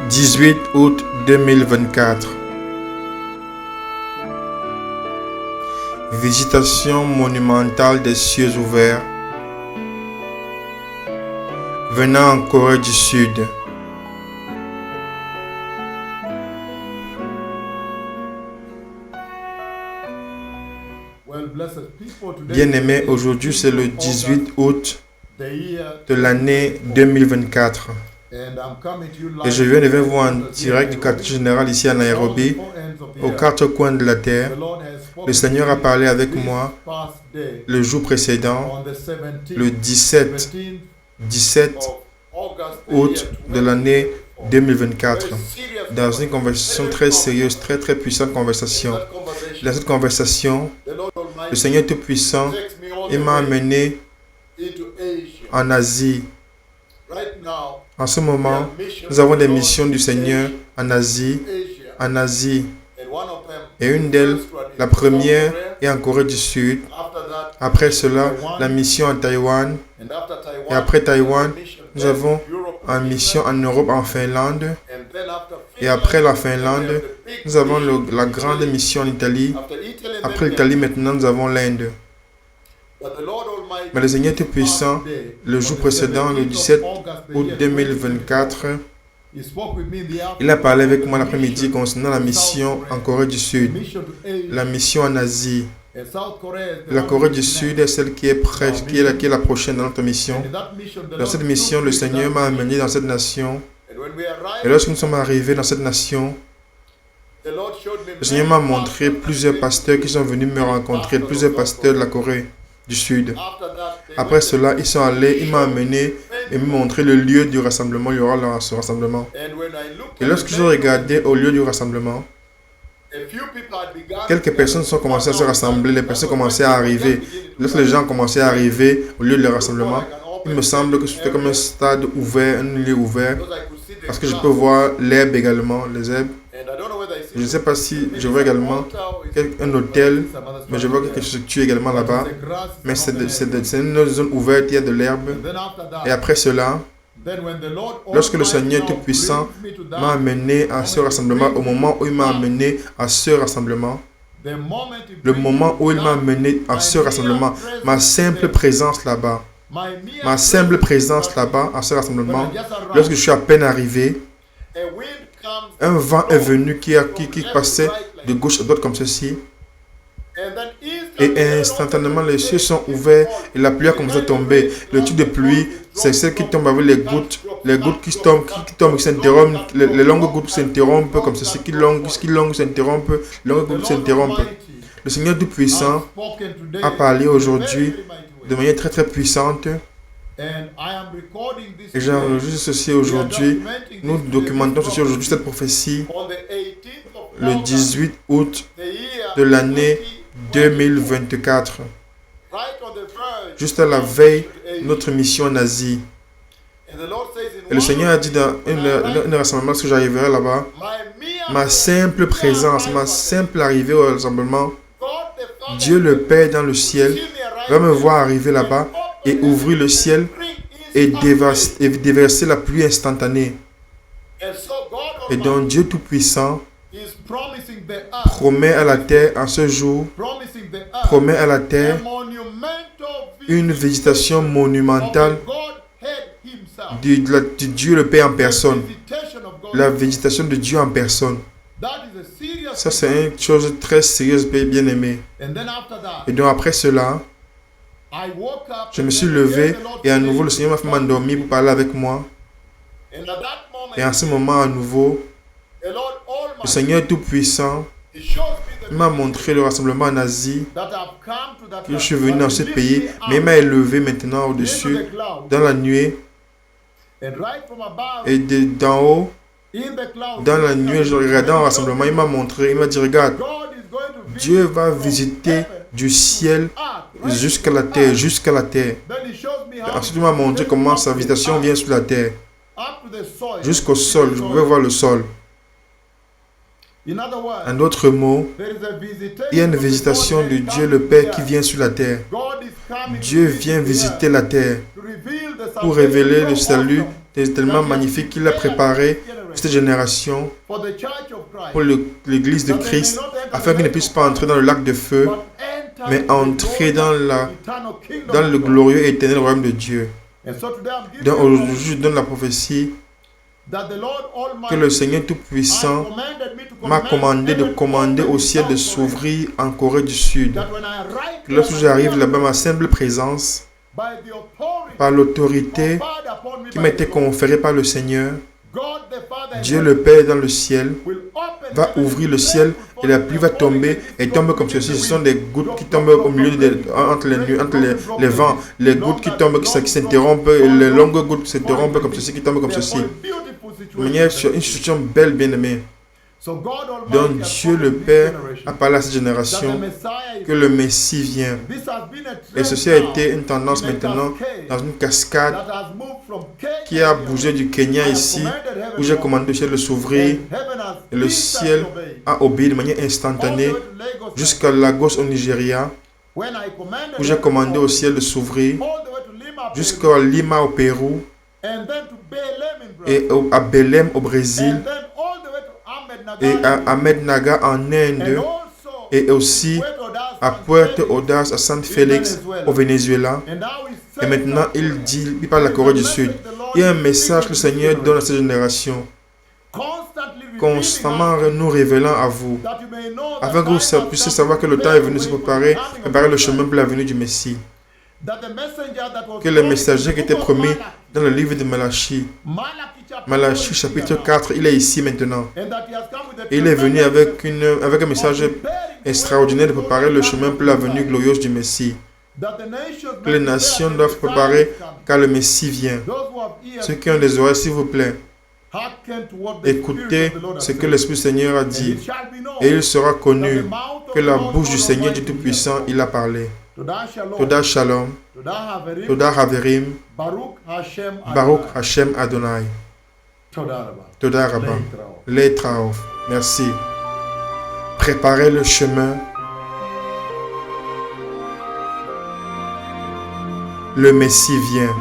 18 août 2024. Visitation monumentale des cieux ouverts venant en Corée du Sud. Bien-aimés, aujourd'hui c'est le 18 août de l'année 2024. Et je viens de vous en direct du quartier général ici à Nairobi, aux quatre coins de la terre. Le Seigneur a parlé avec moi le jour précédent, le 17 août de l'année 2024, dans une conversation très sérieuse, très puissante conversation. Dans cette conversation, le Seigneur Tout-Puissant, il m'a amené en Asie. En ce moment, nous avons des missions du Seigneur en Asie. Et une d'elles, la première, est en Corée du Sud. Après cela, la mission en Taïwan. Et après Taïwan, nous avons une mission en Europe, en Finlande. Et après la Finlande, nous avons la grande mission en Italie. Après l'Italie, maintenant, nous avons l'Inde. Mais le Seigneur Tout-Puissant, le jour précédent, le 17 août 2024, il a parlé avec moi l'après-midi concernant la mission en Corée du Sud, la mission en Asie. La Corée du Sud est celle qui est prête, qui est la prochaine dans notre mission. Dans cette mission, le Seigneur m'a amené dans cette nation. Et lorsque nous sommes arrivés dans cette nation, le Seigneur m'a montré plusieurs pasteurs qui sont venus me rencontrer, plusieurs pasteurs de la Corée du Sud. Après cela, ils sont allés, il m'a amené et me montré le lieu du rassemblement. Il y aura ce rassemblement. Et lorsque je regardais au lieu du rassemblement, quelques personnes sont commencées à se rassembler, les personnes commençaient à arriver. Lorsque les gens commençaient à arriver au lieu de rassemblement, il me semble que c'était comme un stade ouvert, un lieu ouvert, parce que je peux voir l'herbe également, les herbes. Je ne sais pas si je vois également un hôtel, mais je vois quelque structure également là-bas. Mais c'est une zone ouverte, il y a de l'herbe. Et après cela, lorsque le Seigneur Tout-Puissant m'a amené à ce rassemblement, au moment où il m'a amené à ce rassemblement, ma simple présence là-bas, à ce rassemblement, lorsque je suis à peine arrivé, un vent est venu qui passait de gauche à droite comme ceci. Et instantanément, les cieux sont ouverts et la pluie a commencé à tomber. Le type de pluie, c'est celle qui tombe avec les gouttes qui tombent, qui s'interrompent. Les longues gouttes s'interrompent comme ceci, qui longues s'interrompent, les longues gouttes s'interrompent. Le Seigneur Tout-Puissant a parlé aujourd'hui de manière très puissante. Et j'enregistre ceci aujourd'hui. Nous documentons ceci aujourd'hui, cette prophétie, le 18 août de l'année 2024. Juste à la veille de notre mission en Asie. Et le Seigneur a dit dans un rassemblement, lorsque j'arriverai là-bas, ma simple présence, ma simple arrivée au rassemblement, Dieu le Père dans le ciel va me voir arriver là-bas et ouvrir le ciel et déverser la pluie instantanée. Et donc Dieu Tout-Puissant promet à la terre en ce jour, promet à la terre une végétation monumentale du Dieu le Père en personne. La végétation de Dieu en personne. Ça c'est une chose très sérieuse, bien aimé. Et donc après cela, je me suis levé et à nouveau le Seigneur m'a fait m'endormir pour parler avec moi. Et en ce moment à nouveau, le Seigneur Tout-Puissant m'a montré le rassemblement en Asie. Je suis venu dans ce pays, mais il m'a élevé maintenant au-dessus, dans la nuée. Et d'en haut, dans la nuée, je regardais un rassemblement, il m'a montré, il m'a dit, regarde, Dieu va visiter du ciel jusqu'à la terre. Et ensuite, il m'a montré comment sa visitation vient sur la terre. Jusqu'au sol, je pouvais voir le sol. En d'autres mots, il y a une visitation de Dieu le Père qui vient sur la terre. Dieu vient visiter la terre pour révéler le salut tellement magnifique qu'il a préparé cette génération, pour l'Église de Christ, afin qu'ils ne puissent pas entrer dans le lac de feu, mais entrer dans le glorieux et éternel royaume de Dieu. Donc aujourd'hui, je donne la prophétie que le Seigneur Tout-Puissant m'a commandé de commander au ciel de s'ouvrir en Corée du Sud. Lorsque j'arrive là-bas, ma simple présence, par l'autorité qui m'a été conférée par le Seigneur, Dieu le Père dans le ciel va ouvrir le ciel et la pluie va tomber et tombe comme ceci. Ce sont des gouttes qui tombent au milieu entre les vents, les gouttes qui tombent, qui s'interrompent, les longues gouttes qui s'interrompent comme ceci, qui tombent comme ceci. De manière, une situation belle, bien aimée. Donc Dieu le Père a parlé à cette génération que le Messie vient. Et ceci a été une tendance maintenant dans une cascade qui a bougé du Kenya ici, où j'ai commandé au ciel de s'ouvrir. Et le ciel a obéi de manière instantanée jusqu'à Lagos au Nigeria, où j'ai commandé au ciel de s'ouvrir, jusqu'à Lima au Pérou, et à Belém au Brésil, et à Ahmednagar en Inde, et aussi à Puerto Ordaz, à San Félix au Venezuela. Et maintenant, il parle de la Corée du Sud. Il y a un message que le Seigneur donne à cette génération, constamment nous révélant à vous, afin que vous puissiez savoir que le temps est venu de se préparer le chemin pour la venue du Messie. Que le messager qui était promis dans le livre de Malachie, Malachie chapitre 4, il est ici maintenant. Et il est venu avec un message extraordinaire de préparer le chemin pour la venue glorieuse du Messie. Que les nations doivent préparer car le Messie vient. Ceux qui ont des oreilles, s'il vous plaît, écoutez ce que l'Esprit Seigneur a dit. Et il sera connu que la bouche du Seigneur du Tout-Puissant, il a parlé. Toda Shalom, Toda Haverim, Baruch Hashem Adonai. Toda Rabba, Leitraof. Merci. Préparez le chemin. Le Messie vient.